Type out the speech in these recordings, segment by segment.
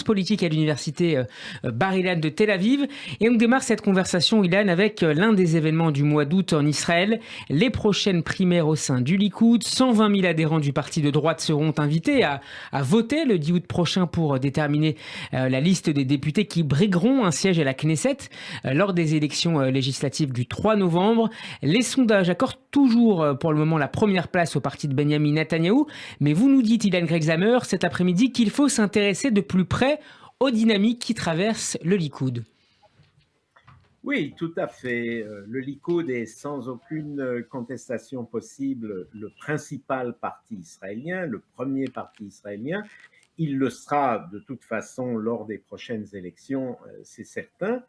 politique à l'université Bar-Ilan de Tel Aviv. Et on démarre cette conversation, Ilan, avec l'un des événements du mois d'août en Israël, les prochaines primaires au sein du Likoud. 120 000 adhérents du parti de droite seront invités à voter le 10 août prochain pour déterminer la liste des députés qui brigueront un siège à la Knesset lors des élections législatives du 3 novembre. Les sondages accordent toujours pour le moment la première place au parti de Benjamin Netanyahou. Mais vous nous dites, Ilan Grexhammer, cet après-midi qu'il faut s'intéresser de plus près aux dynamiques qui traversent le Likoud. Oui, tout à fait. Le Likoud est sans aucune contestation possible le principal parti israélien, le premier parti israélien. Il le sera de toute façon lors des prochaines élections, c'est certain.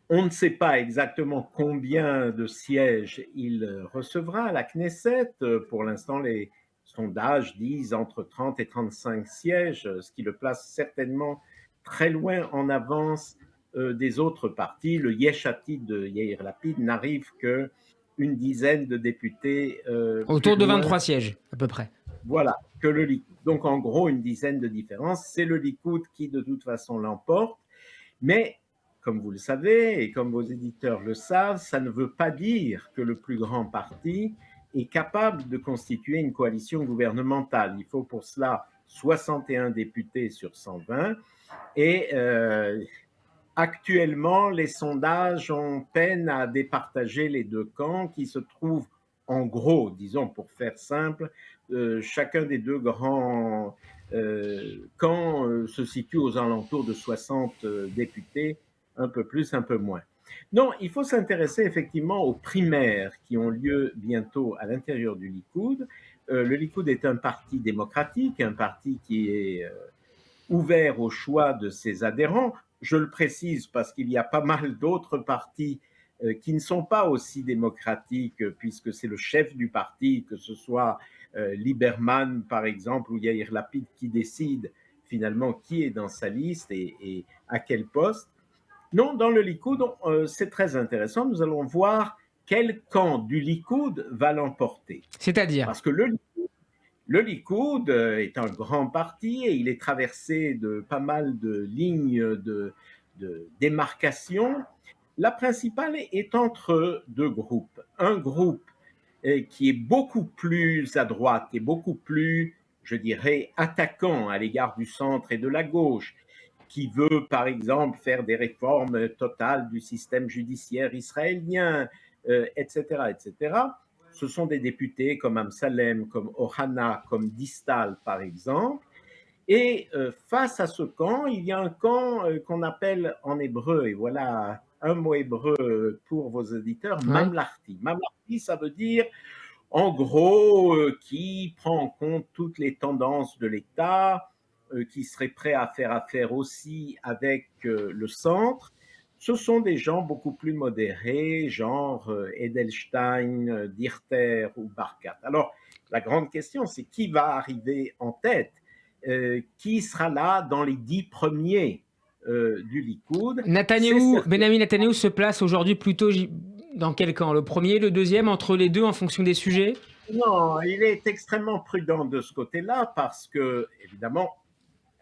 On ne sait pas exactement combien de sièges il recevra à la Knesset. Pour l'instant, les sondages disent entre 30 et 35 sièges, ce qui le place certainement très loin en avance des autres partis. Le Yesh Atid de Yair Lapid n'arrive qu'une dizaine de députés Autour plus de loin, 23 sièges, à peu près. voilà, que le Likoud. Donc en gros, une dizaine de différences. C'est le Likoud qui de toute façon l'emporte. Mais comme vous le savez et comme vos éditeurs le savent, ça ne veut pas dire que le plus grand parti est capable de constituer une coalition gouvernementale. Il faut pour cela 61 députés sur 120 et actuellement, les sondages ont peine à départager les deux camps qui se trouvent en gros, disons pour faire simple, chacun des deux grands camps se situe aux alentours de 60 députés, un peu plus, un peu moins. Non, il faut s'intéresser effectivement aux primaires qui ont lieu bientôt à l'intérieur du Likoud. Le Likoud est un parti démocratique, un parti qui est ouvert au choix de ses adhérents. Je le précise parce qu'il y a pas mal d'autres partis qui ne sont pas aussi démocratiques, puisque c'est le chef du parti, que ce soit Lieberman par exemple ou Yair Lapid, qui décide finalement qui est dans sa liste et à quel poste. Non, dans le Likoud, c'est très intéressant. Nous allons voir quel camp du Likoud va l'emporter. C'est-à-dire Parce que le Likoud est un grand parti et il est traversé de pas mal de lignes de démarcation. La principale est entre deux groupes. Un groupe qui est beaucoup plus à droite et beaucoup plus, je dirais, attaquant à l'égard du centre et de la gauche, qui veut, par exemple, faire des réformes totales du système judiciaire israélien, etc., etc. Ce sont des députés comme Amsalem, comme Ohana, comme Distal, par exemple. Et face à ce camp, il y a un camp qu'on appelle en hébreu, et voilà un mot hébreu pour vos auditeurs, ouais. Mamlarti. Mamlarti, ça veut dire, en gros, qui prend en compte toutes les tendances de l'État, qui serait prêt à faire affaire aussi avec le centre. Ce sont des gens beaucoup plus modérés, genre Edelstein, Dirter ou Barkat. Alors, la grande question, c'est qui va arriver en tête, qui sera là dans les 10 premiers du Likoud. Benjamin Netanyahou se place aujourd'hui plutôt dans quel camp? Le premier, le deuxième, entre les deux en fonction des sujets? Non, il est extrêmement prudent de ce côté-là parce que, évidemment,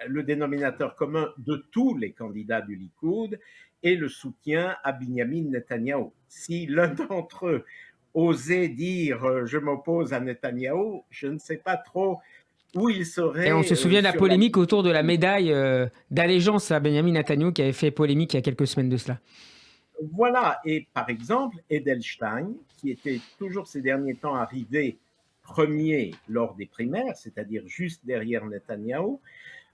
le dénominateur commun de tous les candidats du Likoud est le soutien à Binyamin Netanyahou. Si l'un d'entre eux osait dire je m'oppose à Netanyahou, je ne sais pas trop où il serait. Et on se souvient de la polémique autour de la médaille d'allégeance à Benjamin Netanyahou qui avait fait polémique il y a quelques semaines de cela. Voilà, et par exemple, Edelstein, qui était toujours ces derniers temps arrivé premier lors des primaires, c'est-à-dire juste derrière Netanyahou,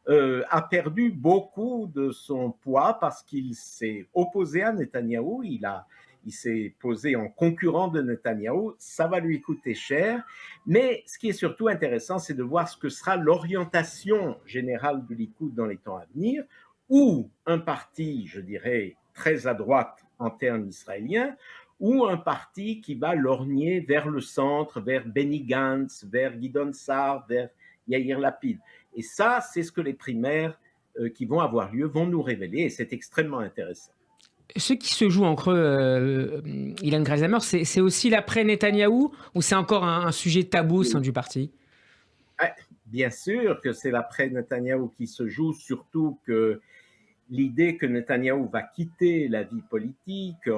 a perdu beaucoup de son poids parce qu'il s'est opposé à Netanyahou, il s'est posé en concurrent de Netanyahou, ça va lui coûter cher, mais ce qui est surtout intéressant, c'est de voir ce que sera l'orientation générale du Likoud dans les temps à venir, ou un parti, je dirais, très à droite en termes israéliens, ou un parti qui va lorgner vers le centre, vers Benny Gantz, vers Gidon Sa'ar, vers Yair Lapid. Et ça, c'est ce que les primaires qui vont avoir lieu vont nous révéler, et c'est extrêmement intéressant. Ce qui se joue en creux, Ilan Grexhammer, c'est aussi l'après Netanyahou ou c'est encore un sujet tabou au sein du parti? bien sûr que c'est l'après Netanyahou qui se joue, surtout que l'idée que Netanyahou va quitter la vie politique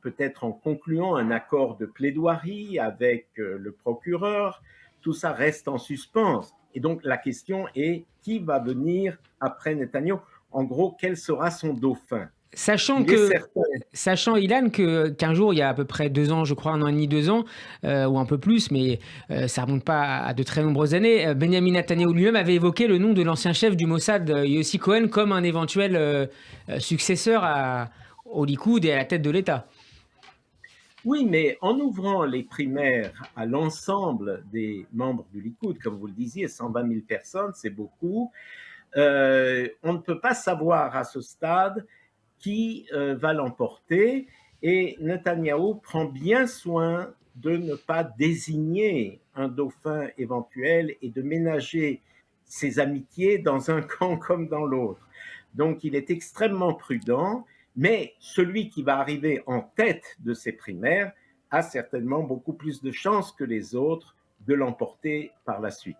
peut-être en concluant un accord de plaidoirie avec le procureur, tout ça reste en suspens. Et donc la question est qui va venir après Netanyahou? En gros, quel sera son dauphin? Sachant Il est que, certain. sachant Ilan, qu'un jour, il y a à peu près 2 ans, je crois, 1 an et demi, 2 ans, ou un peu plus, mais ça remonte pas à de très nombreuses années, Benjamin Netanyahou lui-même avait évoqué le nom de l'ancien chef du Mossad, Yossi Cohen, comme un éventuel successeur au Likoud et à la tête de l'État. Oui, mais en ouvrant les primaires à l'ensemble des membres du Likoud, comme vous le disiez, 120 000 personnes, c'est beaucoup. On ne peut pas savoir à ce stade qui va l'emporter et Netanyahou prend bien soin de ne pas désigner un dauphin éventuel et de ménager ses amitiés dans un camp comme dans l'autre. Donc il est extrêmement prudent, mais celui qui va arriver en tête de ces primaires a certainement beaucoup plus de chances que les autres de l'emporter par la suite.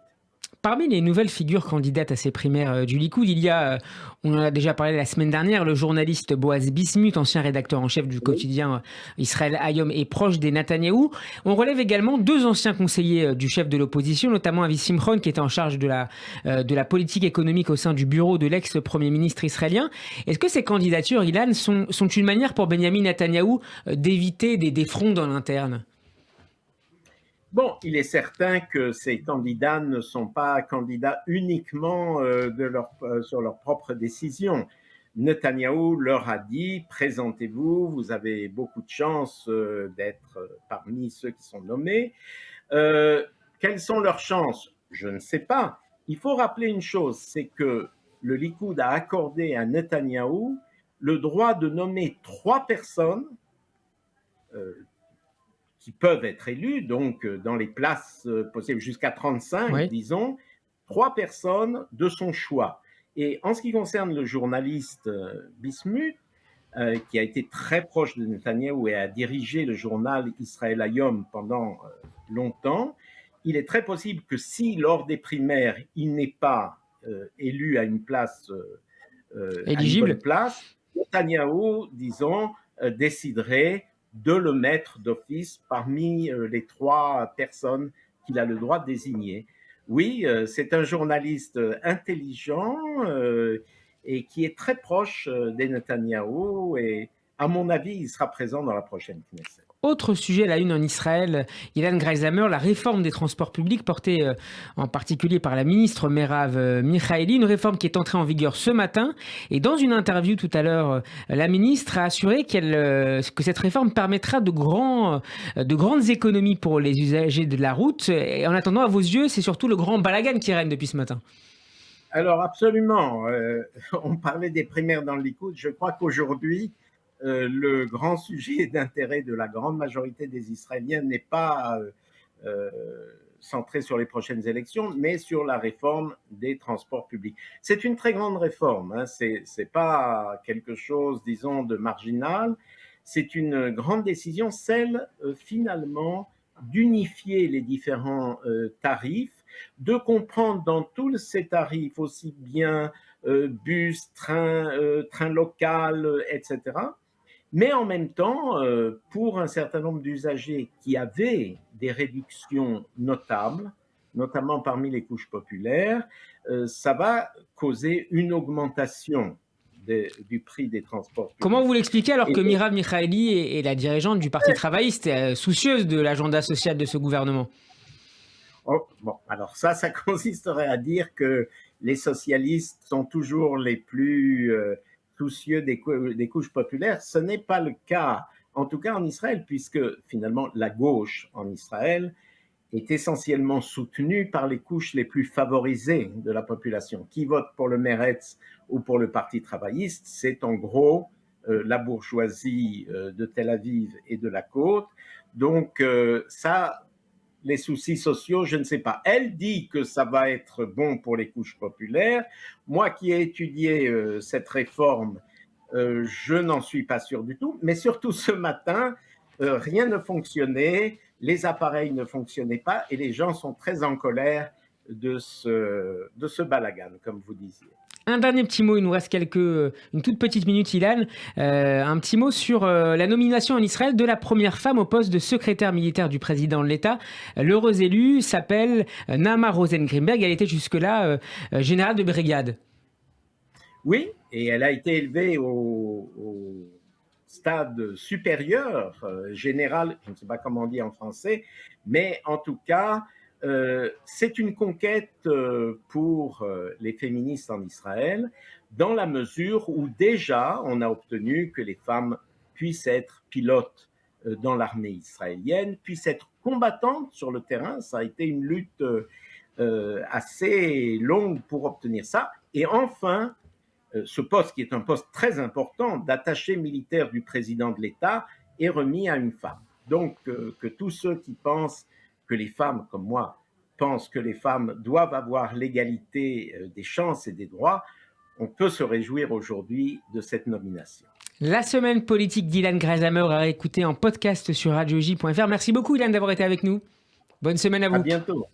Parmi les nouvelles figures candidates à ces primaires du Likoud, il y a, on en a déjà parlé la semaine dernière, le journaliste Boaz Bismuth, ancien rédacteur en chef du Oui. quotidien Israël Hayom et proche des Netanyahou. On relève également 2 anciens conseillers du chef de l'opposition, notamment Avi Simchon, qui était en charge de la politique économique au sein du bureau de l'ex-premier ministre israélien. Est-ce que ces candidatures, Ilan, sont une manière pour Benjamin Netanyahou d'éviter des frondes en interne? Bon, il est certain que ces candidats ne sont pas candidats uniquement sur leur propre décision. Netanyahou leur a dit, présentez-vous, vous avez beaucoup de chances d'être parmi ceux qui sont nommés. Quelles sont leurs chances? Je ne sais pas. Il faut rappeler une chose, c'est que le Likoud a accordé à Netanyahou le droit de nommer 3 personnes euh, qui peuvent être élus, donc dans les places possibles, jusqu'à 35, Oui. disons, 3 personnes de son choix. Et en ce qui concerne le journaliste Bismuth, qui a été très proche de Netanyahou et a dirigé le journal Israël Hayom pendant longtemps, il est très possible que si, lors des primaires, il n'est pas élu à une place, à une bonne Éligible? place, Netanyahou, disons, déciderait de le mettre d'office parmi les 3 personnes qu'il a le droit de désigner. Oui, c'est un journaliste intelligent et qui est très proche des Netanyahou et à mon avis, il sera présent dans la prochaine Knesset. Autre sujet à la une en Israël, Ilan Greisamer, la réforme des transports publics portée en particulier par la ministre Merav Michaeli, une réforme qui est entrée en vigueur ce matin. Et dans une interview tout à l'heure, la ministre a assuré que cette réforme permettra de grandes économies pour les usagers de la route. Et en attendant, à vos yeux, c'est surtout le grand balagan qui règne depuis ce matin. Alors absolument, on parlait des primaires dans le Likoud. Je crois qu'aujourd'hui, le grand sujet d'intérêt de la grande majorité des Israéliens n'est pas euh, centré sur les prochaines élections, mais sur la réforme des transports publics. C'est une très grande réforme, hein. C'est pas quelque chose, disons, de marginal. C'est une grande décision, celle finalement d'unifier les différents tarifs, de comprendre dans tous ces tarifs aussi bien bus, train local, etc. Mais en même temps, pour un certain nombre d'usagers qui avaient des réductions notables, notamment parmi les couches populaires, ça va causer une augmentation du prix des transports Comment publics. vous l'expliquez alors Et que Merav Michaeli est la dirigeante du Parti travailliste, soucieuse de l'agenda social de ce gouvernement? oh, bon, alors ça consisterait à dire que les socialistes sont toujours les plus soucieux des couches populaires. Ce n'est pas le cas, en tout cas en Israël, puisque finalement la gauche en Israël est essentiellement soutenue par les couches les plus favorisées de la population. Qui vote pour le Meretz ou pour le Parti travailliste, c'est en gros la bourgeoisie de Tel Aviv et de la côte. Donc ça, les soucis sociaux, je ne sais pas. Elle dit que ça va être bon pour les couches populaires. Moi qui ai étudié cette réforme, je n'en suis pas sûr du tout. Mais surtout ce matin, rien ne fonctionnait, les appareils ne fonctionnaient pas et les gens sont très en colère de ce balagan, comme vous disiez. Un dernier petit mot, il nous reste une toute petite minute, Ilan. Un petit mot sur la nomination en Israël de la première femme au poste de secrétaire militaire du président de l'État. L'heureuse élue s'appelle Naama Rosengrimberg. Elle était jusque-là générale de brigade. Oui, et elle a été élevée au stade supérieur, général, je ne sais pas comment on dit en français, mais en tout cas, c'est une conquête pour les féministes en Israël, dans la mesure où déjà on a obtenu que les femmes puissent être pilotes dans l'armée israélienne, puissent être combattantes sur le terrain. Ça a été une lutte assez longue pour obtenir ça. Et enfin, ce poste, qui est un poste très important d'attaché militaire du président de l'État, est remis à une femme. Donc, que tous ceux qui pensent que les femmes, comme moi, pensent que les femmes doivent avoir l'égalité des chances et des droits, on peut se réjouir aujourd'hui de cette nomination. La semaine politique d'Ilan Grazamer à écouter en podcast sur radioj.fr. Merci beaucoup, Ilan, d'avoir été avec nous. Bonne semaine à vous. À bientôt.